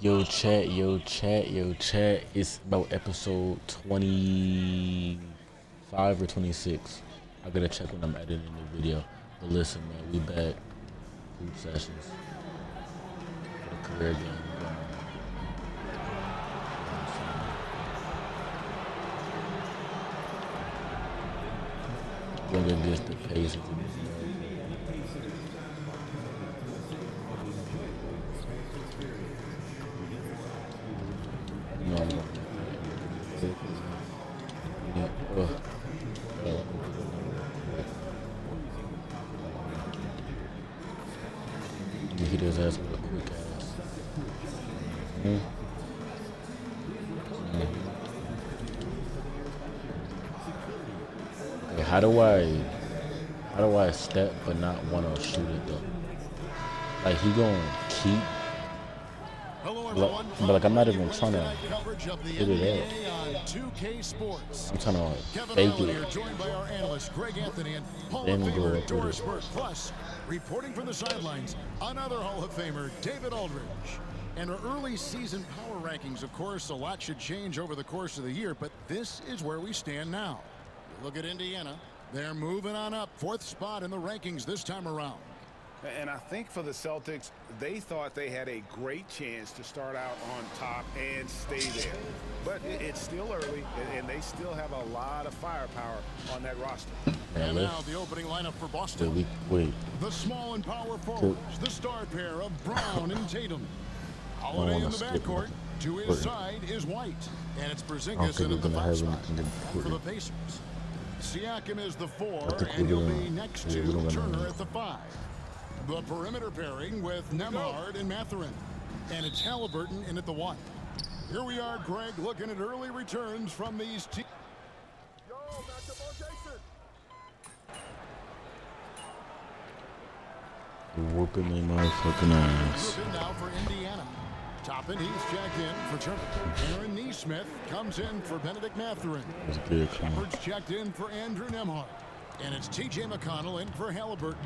Yo chat, yo chat, yo chat. It's about episode 25 or 26. I gotta check when I'm editing the video. But listen, man, we back. Hoop sessions for the career game. Going against the Pacers. Hit his ass with a quick ass. Okay, how do I step but not want to shoot it though? Like he gonna keep. But like I'm not even trying to hit it up. I'm trying to fake it. Then go up with it. Plus, reporting from the sidelines, another Hall of Famer, David Aldridge. And our early season power rankings, of course, a lot should change over the course of the year, but this is where we stand now. Look at Indiana. They're moving on up, 4th spot in the rankings this time around. And I think for the Celtics, they thought they had a great chance to start out on top and stay there. But it's still early, and they still have a lot of firepower on that roster. And now the opening lineup for Boston. The small and power forwards, the star pair of Brown and Tatum. Holiday in the backcourt. To his side is White. And it's Porzingis in at the 5 spot. For the Pacers, Siakam is the 4, and he'll be next to Turner at the 5. The perimeter pairing with Nembhard and Mathurin. And it's Halliburton in at the 1. Here we are, Greg, looking at early returns from these teams. Whooping their motherfucking ass. Now for Indiana. Toppin, he's checked in for Turner. Aaron Nesmith comes in for Benedict Mathurin. Shepard's checked in for Andrew Nembhard. And it's T.J. McConnell in for Halliburton.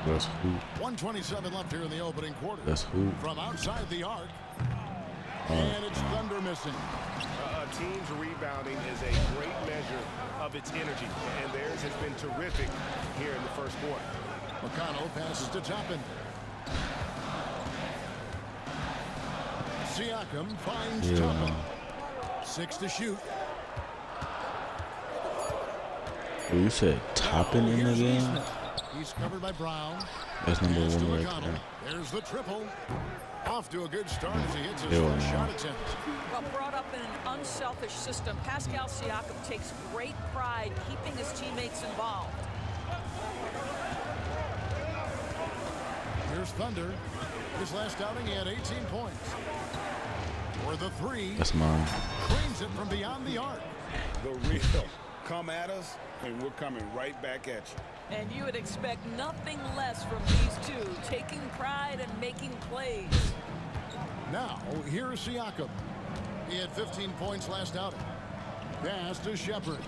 That's who. 1:27 left here in the opening quarter. That's who. From outside the arc. And it's Thunder missing. A team's rebounding is a great measure of its energy, and theirs has been terrific here in the first quarter. McConnell passes to Toppin. Siakam finds Toppin. 6 to shoot. Oh, you said Toppin in the game? He's covered by Brown. That's number 1 right there. There's the triple. Off to a good start as he hits his first shot attempt. Well, brought up in an unselfish system, Pascal Siakam takes great pride keeping his teammates involved. Here's Thunder. His last outing, he had 18 points. For the 3. That's mine. Cleans it from beyond the arc. The real. Come at us, and we're coming right back at you. And you would expect nothing less from these two, taking pride and making plays. Now, here's Siakam. He had 15 points last outing. Pass to Shepard.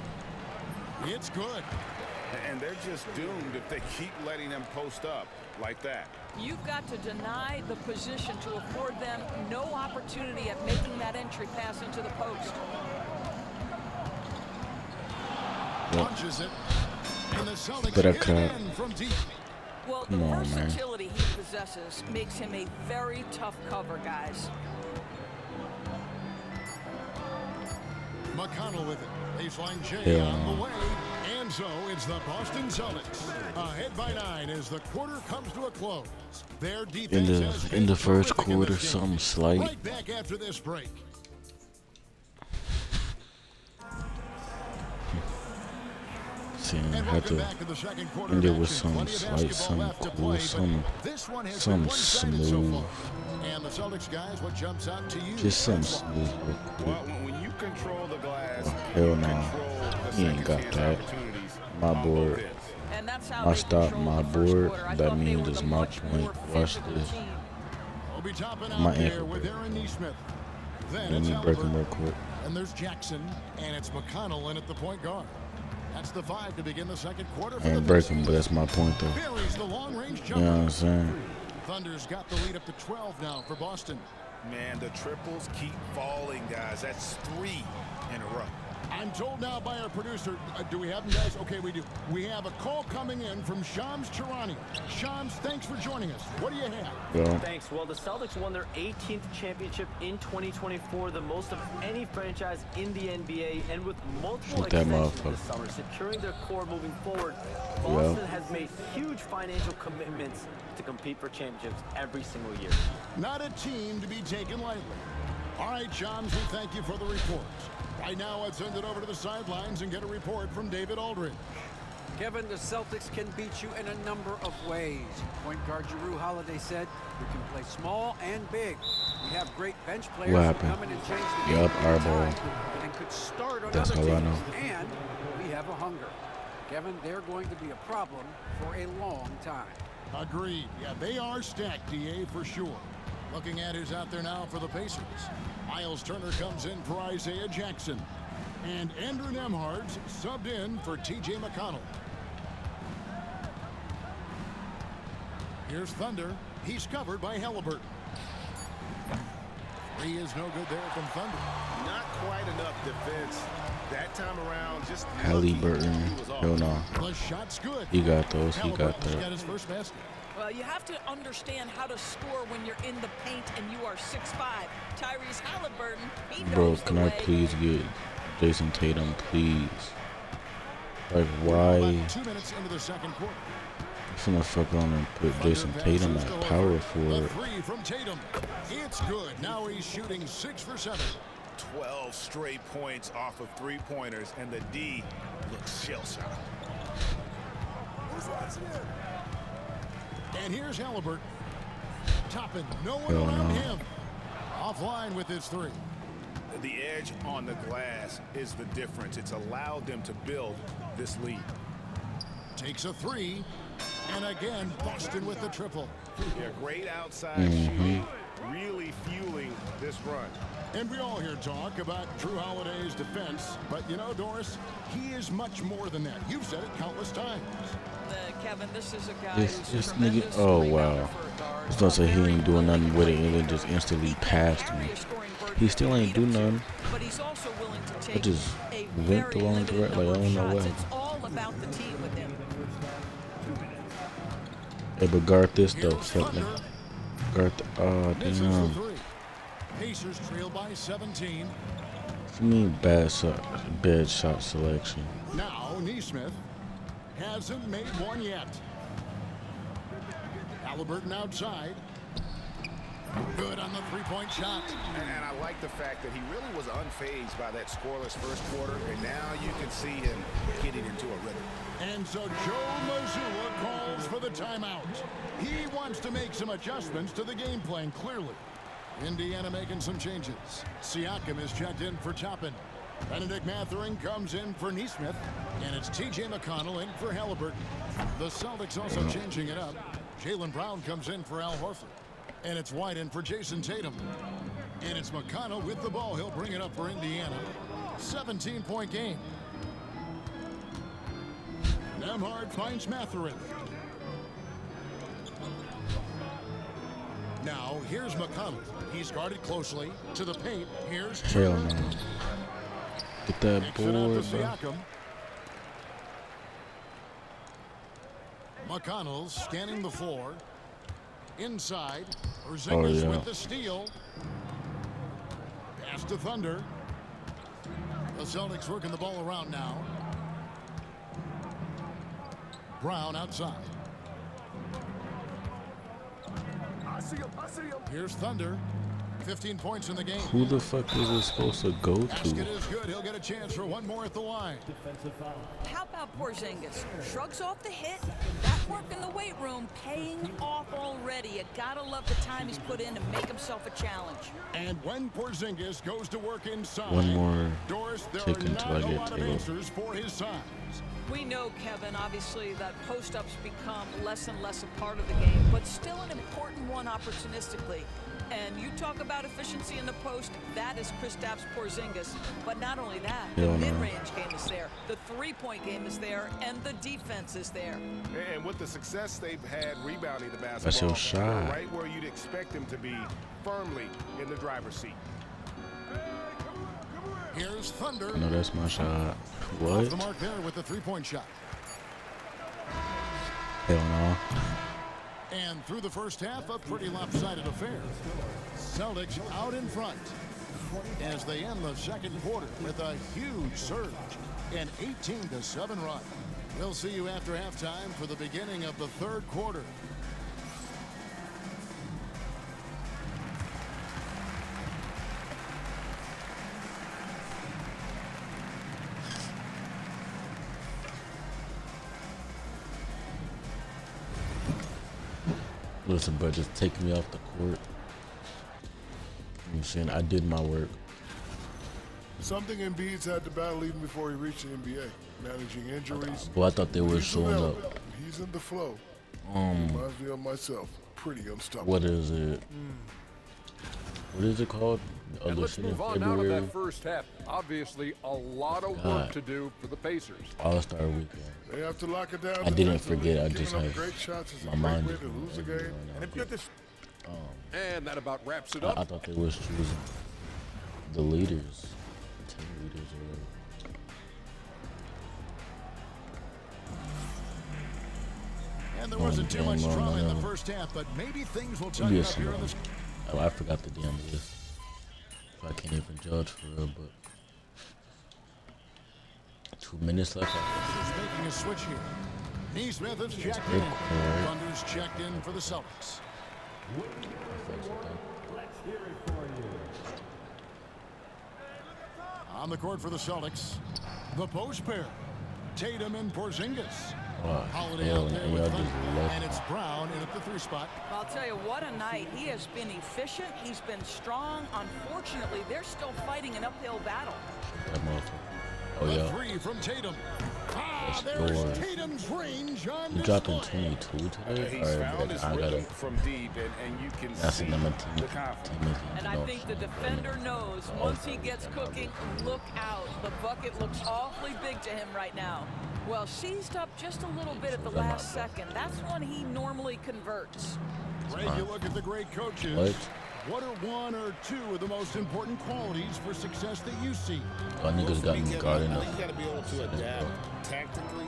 It's good. And they're just doomed if they keep letting them post up like that. You've got to deny the position to afford them no opportunity at making that entry pass into the post. Launches it. And the Celtics But I hit it in from deep. Well, the versatility he possesses makes him a very tough cover, guys. McConnell with it. Baseline J on the way. And so it's the Boston Celtics. Ahead by 9 as the quarter comes to a close. Their defense in the first quarter, something slight. Right back after this break. I had to end it with some slight, some cool, some smooth. And the Celtics guys, what jumps out to you? Just some smooth real quick. Well, when you control the glass, Hell no. He ain't got that. My board. My stop, my board. That means it's my point. Watch this. My ankle. Let me break him real quick. And there's Jackson, and it's McConnell in at the point guard. That's the 5 to begin the second quarter. I ain't breaking, but that's my point though. Buries the long-range you know what I'm saying? Thunder's got the lead up to 12 now for Boston. Man, the triples keep falling, guys. That's 3 in a row. I'm told now by our producer, do we have them, guys? Okay, we do. We have a call coming in from Shams Charania. Shams, thanks for joining us. What do you have? Yeah. Thanks. Well, the Celtics won their 18th championship in 2024, the most of any franchise in the NBA, and with multiple extensions this summer, securing their core moving forward, Boston has made huge financial commitments to compete for championships every single year. Not a team to be taken lightly. All right, Shams, we thank you for the report. Right now, let's send it over to the sidelines and get a report from David Aldridge. Kevin, the Celtics can beat you in a number of ways. Point guard Jrue Holiday said, "We can play small and big. We have great bench players who come in and change the game our ball. and could start on That's other all I teams. know. And we have a hunger. Kevin, they're going to be a problem for a long time." Agreed. Yeah, they are stacked, DA, for sure. Looking at who's out there now for the Pacers. Miles Turner comes in for Isaiah Jackson. And Andrew Nembhard's subbed in for TJ McConnell. Here's Thunder. He's covered by Halliburton. 3 is no good there from Thunder. Not quite enough defense that time around. Just Halliburton. Hell no. The shot's good. He got those. He got Halliburton's that. got his first basket. Well, you have to understand how to score when you're in the paint and you are 6'5". Tyrese Halliburton, he knows Bro, the can I way. please get Jason Tatum, please? Like, why? About 2 minutes into the second quarter. I'm finna fuck on and put Jason Tatum at power The forward. 3 from Tatum. It's good. Now he's shooting 6 for 7. 12 straight points off of 3-pointers, and the D looks shell-shocked. And here's Halliburton. Toppin, no one Hell around no. him. Offline with his 3. The edge on the glass is the difference. It's allowed them to build this lead. Takes a 3. And again, Boston with the triple. Yeah, great outside shooting, really fueling this run. And we all hear talk about Jrue Holiday's defense. But you know, Doris, he is much more than that. You've said it countless times. Kevin, this is a guy This who's a nigga. tremendous Oh rebounder wow. for a guard. I was gonna say he ain't doing nothing with it, and then just instantly passed me. He still ain't do nothing. But he's also willing to I take just a went very the wrong limited direction. Like, I number don't of know shots. what. It's all about the team with him. Hey, but guard this though. Here's Fuck me. Thunder. Guard the. Oh Misses the damn. 3. Pacers trail by 17. I mean bad shot selection. Now, Nesmith hasn't made one yet. Halliburton outside. Good on the 3-point shot. And I like the fact that he really was unfazed by that scoreless first quarter, and now you can see him getting into a rhythm. And so Joe Mazzulla calls for the timeout. He wants to make some adjustments to the game plan, clearly. Indiana making some changes. Siakam is checked in for Toppin. Benedict Mathurin comes in for Nesmith. And it's TJ McConnell in for Halliburton. The Celtics also changing it up. Jaylen Brown comes in for Al Horford. And it's White in for Jason Tatum. And it's McConnell with the ball. He'll bring it up for Indiana. 17-point game. Nembhard finds Mathurin. Now, here's McConnell. He's guarded closely to the paint. Here's Hell Turner. no. Get that Kicks it out board, to bro. Siakam. McConnell scanning the floor. Inside. Porzingis with the steal. Pass to Thunder. The Celtics working the ball around now. Brown outside. Here's Thunder. 15 points in the game. Who the fuck is it supposed to go Basket to? is good. He'll get a chance for one more at the line. How about Porzingis? Shrugs off the hit. That work in the weight room paying off already. You gotta love the time he's put in to make himself a challenge. And when Porzingis goes to work inside, One more Doris, there tick are until not I a get lot of to it. answers for his size. We know, Kevin, obviously, that post-ups become less and less a part of the game, but still an important one opportunistically. And you talk about efficiency in the post, that is Kristaps Porzingis. But not only that, the Hell no. mid-range game is there, the three-point game is there, and the defense is there. And with the success they've had rebounding the basketball, That's your shot. they're right where you'd expect them to be, firmly in the driver's seat. Here's Thunder. No, that's my shot. Off What? the mark there with the three-point shot. Hell no. And through the first half, a pretty lopsided affair. Celtics out in front as they end the second quarter with a huge surge, an 18-7 run. We'll see you after halftime for the beginning of the third quarter. Listen, bro, just take me off the court. You know what I'm saying? I did my work. Something Embiid's had to battle even before he reached the NBA. Managing injuries. Well, I thought they were He's showing up. developed. He's in the flow. Reminds me of myself. Pretty unstoppable. What is it? What is it called? The And other let's shit in move on now to February? that first half. Obviously, a lot of work God. to do for the Pacers. All-Star weekend. They have to lock it down. I didn't defensively. forget. I Giving just up have great shots is my a great mind way is to lose a everywhere game. right And if you get this, now. and that about wraps it I up. thought they was choosing the leaders, the 10 leaders or whatever. And there wasn't too much Game on, drama in the whatever. first half, but maybe things will tighten Yes, up here in the... oh, I forgot the damn list. So I can't even judge for real, but 2 minutes left. Pacers making a switch here. Neesmith is checked in. Thunder's checked in for the Celtics. On the court for the Celtics, the post pair, Tatum and Porzingis. Holiday hell, out there and with y'all Thunder, just left and it's Brown in at the 3 spot. I'll tell you, what a night. He has been efficient. He's been strong. Unfortunately, they're still fighting an uphill battle. that motherfucker. Oh The yeah, 3 from Tatum. Let's There's go. Tatum's range on you dropping display. 22 today? He's Or found his I rhythm gotta. from deep, and you can That's see another the confidence. And I think the defender knows once he gets cooking, look out. The bucket looks awfully big to him right now. Well, seized up just a little bit at the last second. That's when he normally converts. Greg, you look at the great coaches. What are 1 or 2 of the most important qualities for success that you see? Y'all niggas got me guarding I up. think you got to be able to adapt tactically.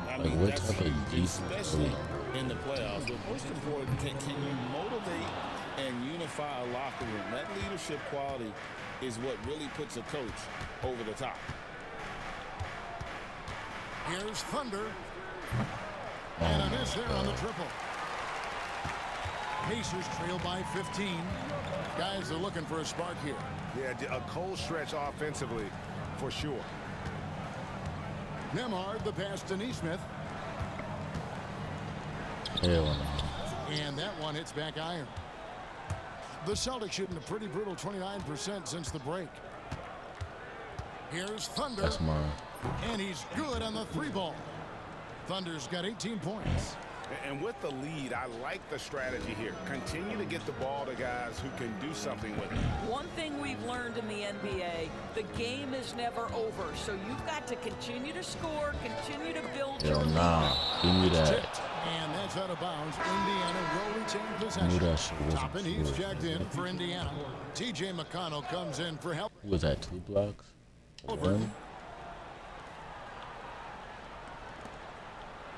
I Like, mean, what that's type of huge, defense especially are in the playoffs. But most important, can you motivate and unify a locker room? That leadership quality is what really puts a coach over the top. Here's Thunder. And a miss there on the triple. Pacers trail by 15. Guys are looking for a spark here. Yeah, a cold stretch offensively, for sure. Nemhard, the pass to Neesmith. Hell no. And that one hits back iron. The Celtics shooting a pretty brutal 29% since the break. Here's Thunder. That's mine. And he's good on the 3 ball. Thunder's got 18 points. And with the lead, I like the strategy here. Continue to get the ball to guys who can do something with it. One thing we've learned in the NBA, the game is never over. So you've got to continue to score, continue to build your Hell lead. nah. Give me that. Tipped. And that's out of bounds. Indiana will retain Knew possession. that shit wasn't Toppin, he's true. checked in for Indiana. TJ McConnell comes in for help. Who was that? 2 blocks? Over. 1?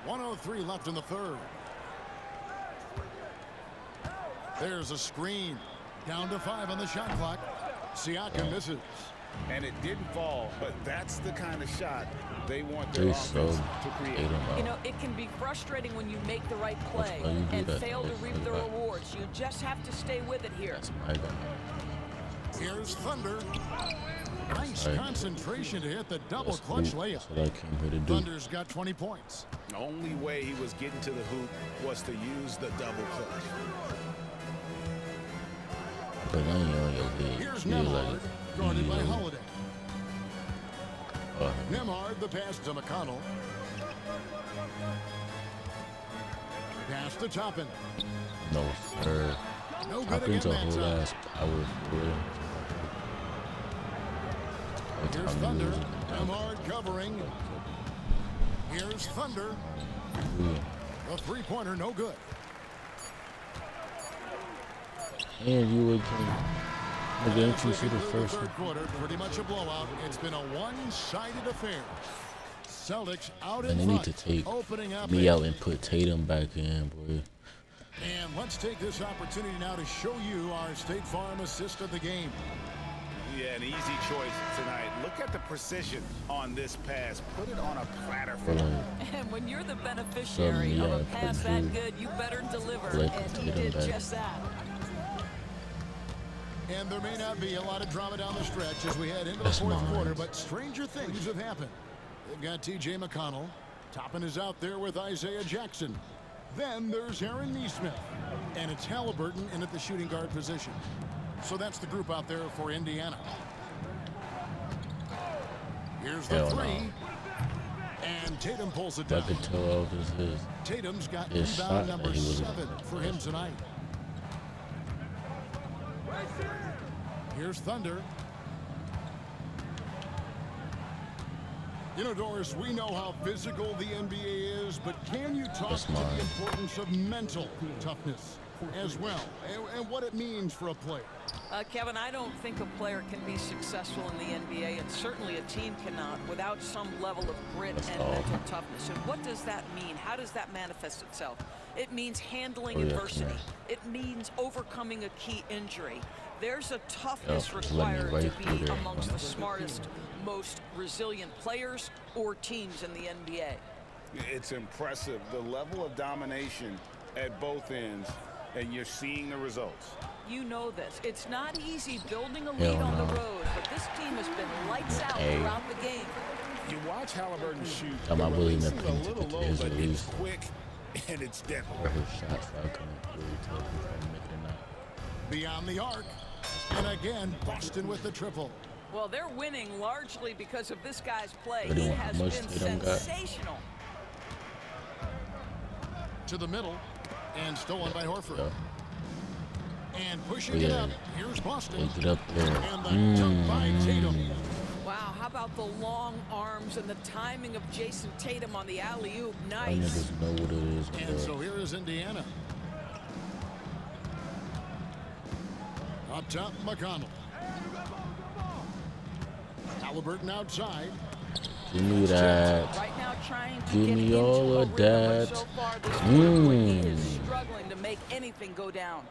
1:03 left in the third. There's a screen. Down to 5 on the shot clock. Siakam misses. And it didn't fall, but that's the kind of shot they want their They offense so to create. ate him You out. know, it can be frustrating when you make the right That's play why you do and that. fail to That's reap why the you do that. rewards. You just have to stay with it here. That's my guy. Here's Thunder. Nice Right. concentration to hit the double That's clutch cool. layup. That's what I came here to do. Thunder's got 20 points. The only way he was getting to the hoop was to use the double clutch. But I ain't on your head. Here's Feel Nemhard, like guarded by you know, Holiday. Nemhard, the pass to McConnell. Pass to Toppin. no, sir. No good Hop again into a that whole time. ass power forward. Here's Thunder. Demard covering. Here's Thunder. A three-pointer, no good. And you would again As we to see the conclude first third quarter, pretty much a blowout. It's been a one-sided affair. Celtics out in and they front, need to take opening up me out and put Tatum back in, boy. And let's take this opportunity now to show you our State Farm assist of the game. Yeah, an easy choice tonight. Look at the precision on this pass. Put it on a platter for him. And when you're the beneficiary of a pass that good, you better deliver. And he did just that. And there may not be a lot of drama down the stretch as we head into the fourth quarter, but stranger things have happened. They've got T.J. McConnell. Toppin is out there with Isaiah Jackson. Then there's Aaron Nesmith. And it's Halliburton in at the shooting guard position. So that's the group out there for Indiana. Here's the three. And Tatum pulls it down. I could tell this is Tatum's got his rebound shot number that he was 7 for him tonight. Here's Thunder. You know, Doris, we know how physical the NBA is, but can you talk to the importance of mental toughness as well, and what it means for a player? Kevin, I don't think a player can be successful in the NBA, and certainly a team cannot, without some level of grit and mental toughness. And what does that mean? How does that manifest itself? It means handling adversity. It means overcoming a key injury. There's a toughness required to be amongst the smartest, most resilient players or teams in the NBA. It's impressive, the level of domination at both ends, and you're seeing the results. You know this. It's not easy building a lead on the road, but this team has been lights out throughout the game. You watch Halliburton shoot. I'm not really It's a paying little attention to low, his but release. it's quick and it's deadly. His shots I couldn't really tell if I'm making or not. Beyond the arc. And again, Boston with the triple. Well, they're winning largely because of this guy's play. He has been sensational. To the middle, and stolen by Horford. And pushing it up, here's Boston. Get up there. And the dunk by Tatum. Wow, how about the long arms and the timing of Jason Tatum on the alley-oop? I Nice. just know what it is. And so here is Indiana. Up top, McConnell. Halliburton outside. Give me that. Right now trying to Give get me into all a of rhythm, that. but so far this quarter, he is struggling to make anything go down.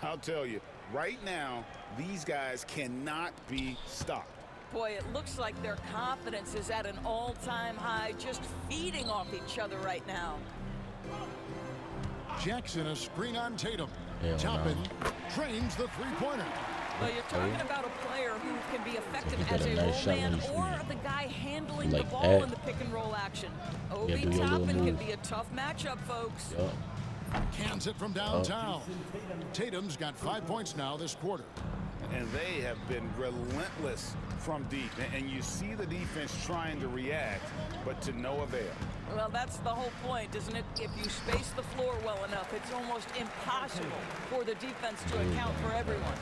I'll tell you, right now, these guys cannot be stopped. Boy, it looks like their confidence is at an all-time high, just feeding off each other right now. Jackson, a screen on Tatum. Hell Toppin trains the three-pointer. Well, you're talking about a player who can be effective He got as a a nice roll shot man when he's or the guy handling like the ball that. in the pick-and-roll action. do Obi your little Toppin can move. be a tough matchup, folks. Yup. Cans it from downtown. Tatum's got 5 points now this quarter. And they have been relentless from deep. And you see the defense trying to react, but to no avail. Well, that's the whole point, isn't it? If you space the floor well enough, it's almost impossible for the defense to account for everyone.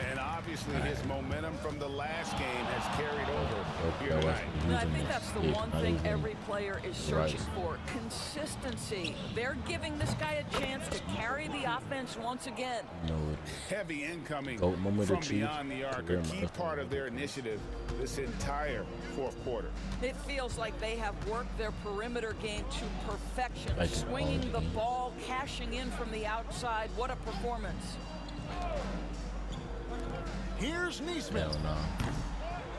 And obviously his momentum from the last game has carried over here tonight. And I think that's the one thing every player is searching for. Consistency. They're giving this guy a chance to carry the offense once again. Heavy incoming Goat moment from to choose. beyond the arc, a key part of their initiative this entire fourth quarter. It feels like they have worked their perimeter game to perfection. Like Swinging the ball, cashing in from the outside. What a performance. Here's Nesmith. Hell no.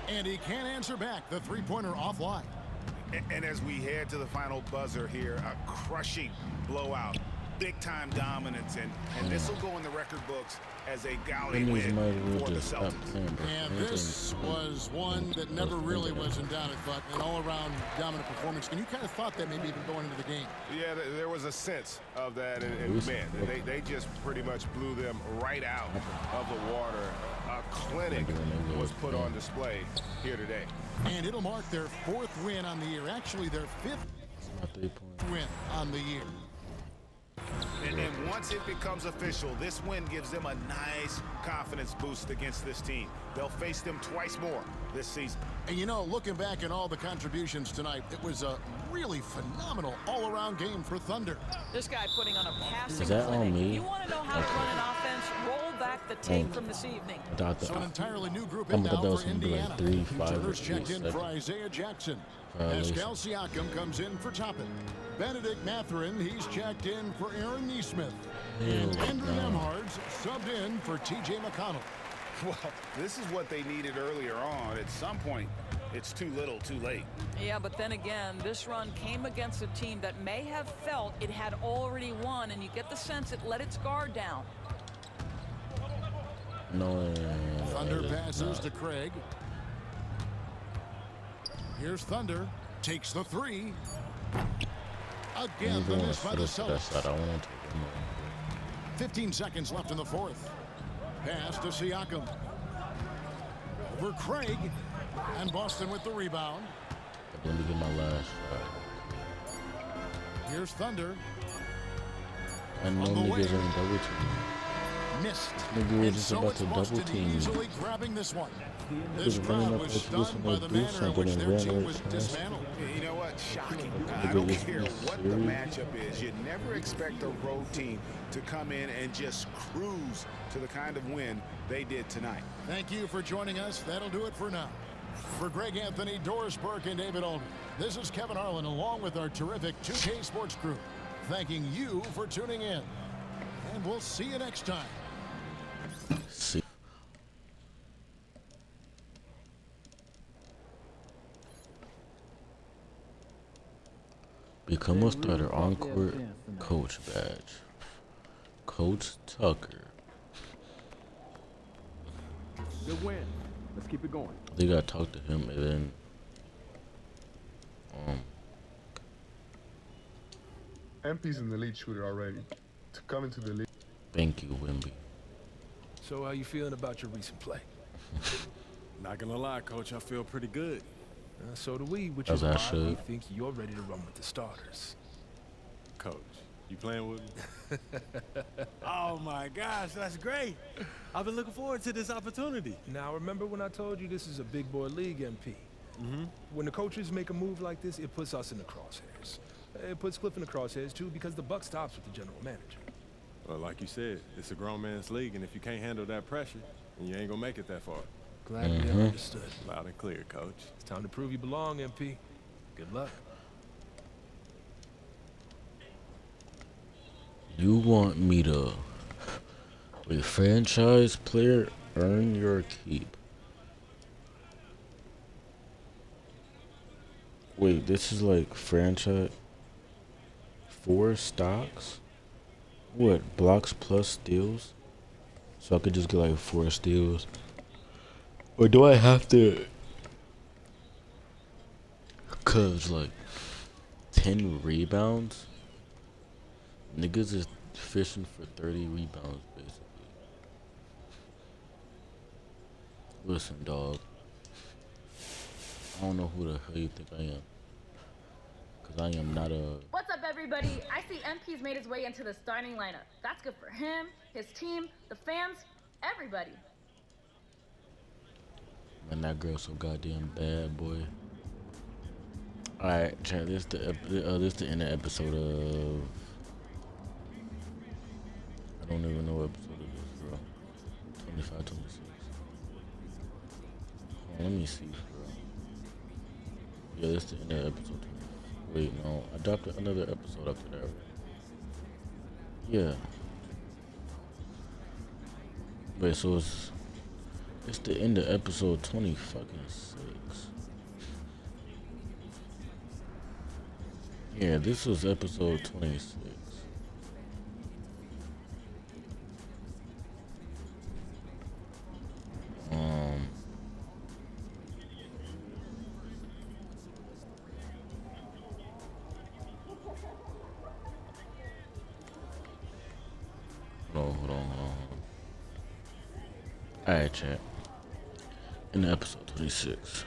And he can't answer back. The three-pointer offline. And as we head to the final buzzer here, a crushing blowout. Big-time dominance, and this will go in the record books as a gaudy win for the Celtics. And this was one that never really was in doubt, I thought, an all-around dominant performance. And you kind of thought that maybe even going into the game. Yeah, there was a sense of that, and man, they just pretty much blew them right out of the water. A clinic was put on display here today. And it'll mark their 4th win on the year, actually their 5th win on the year. And once it becomes official, this win gives them a nice confidence boost against this team. They'll face them twice more this season. And you know, looking back at all the contributions tonight, it was a really phenomenal all-around game for Thunder. This guy putting on a passing Is that clinic. on me? You want to know how to run an offense? Roll back the tape from this evening. So an entirely new group I in now thought that was for gonna be like Indiana. 3, 5, or Turner's 3 checked in for seconds. Isaiah Jackson. Violation. Pascal Siakam comes in for Toppin. Benedict Mathurin, he's checked in for Aaron Nesmith. And Andrew Nemhard's subbed in for T.J. McConnell. Well, this is what they needed earlier on. At some point, it's too little, too late. Yeah, but then again, this run came against a team that may have felt it had already won, and you get the sense it let its guard down. No, Thunder passes to Craig. Here's Thunder. Takes the three. Again, the miss by the Celtics. 15 seconds left in the fourth. Pass to Siakam. Over Craig. And Boston with the rebound. Let me get my last shot. Here's Thunder. I know niggas ain't double team. Missed. Nigga was And just so about it's to double Boston team. easily grabbing this one. This Just running crowd up was like stunned by the do manner in something which and their ran team right was past. dismantled. You know what? Shocking. I Nigga, don't is care this what the serious? matchup is. You never expect a road team to come in and just cruise to the kind of win they did tonight. Thank you for joining us. That'll do it for now. For Greg Anthony, Doris Burke, and David Aldridge, this is Kevin Harlan along with our terrific 2K Sports crew, thanking you for tuning in. And we'll see you next time. See. Become a starter on court coach badge. Coach Tucker. Good win. Let's keep it going. They gotta talk to him and then MP's an elite shooter already. To come into the league. thank you, Wimby. So how you feeling about your recent play? Not gonna lie, Coach, I feel pretty good. So do we, which As is I why we should. think you're ready to run with the starters. Coach, you playing with me? Oh my gosh, that's great. I've been looking forward to this opportunity. Now remember when I told you this is a big boy league, MP? When the coaches make a move like this, it puts us in the crosshairs. It puts Cliff in the crosshairs too because the buck stops with the general manager. Well, like you said, it's a grown man's league, and if you can't handle that pressure, then you ain't gonna make it that far. Glad we have understood. Loud and clear, Coach. It's time to prove you belong, MP. Good luck. You want me to, with franchise player, earn your keep. Wait, this is like franchise 4 stocks? What, blocks plus steals? So I could just get like 4 steals? Or do I have to? Cause like 10 rebounds? Niggas is fishing for 30 rebounds, basically. Listen, dog. I don't know who the hell you think I am. Cause I am not a... What's up, everybody? I see MP's made his way into the starting lineup. That's good for him, his team, the fans, everybody. Man, that girl's so goddamn bad, boy. Alright, chat, this the end of the episode of... I don't even know what episode it is, bro. 25, 26. Hold on, let me see, bro. Yeah, this the end of episode 20. Wait, no. I dropped another episode after that, right? Yeah. Wait, so it's the end of episode 20 fucking 6. Yeah, this was episode 26. Hold on. Alright, chat. In episode 26.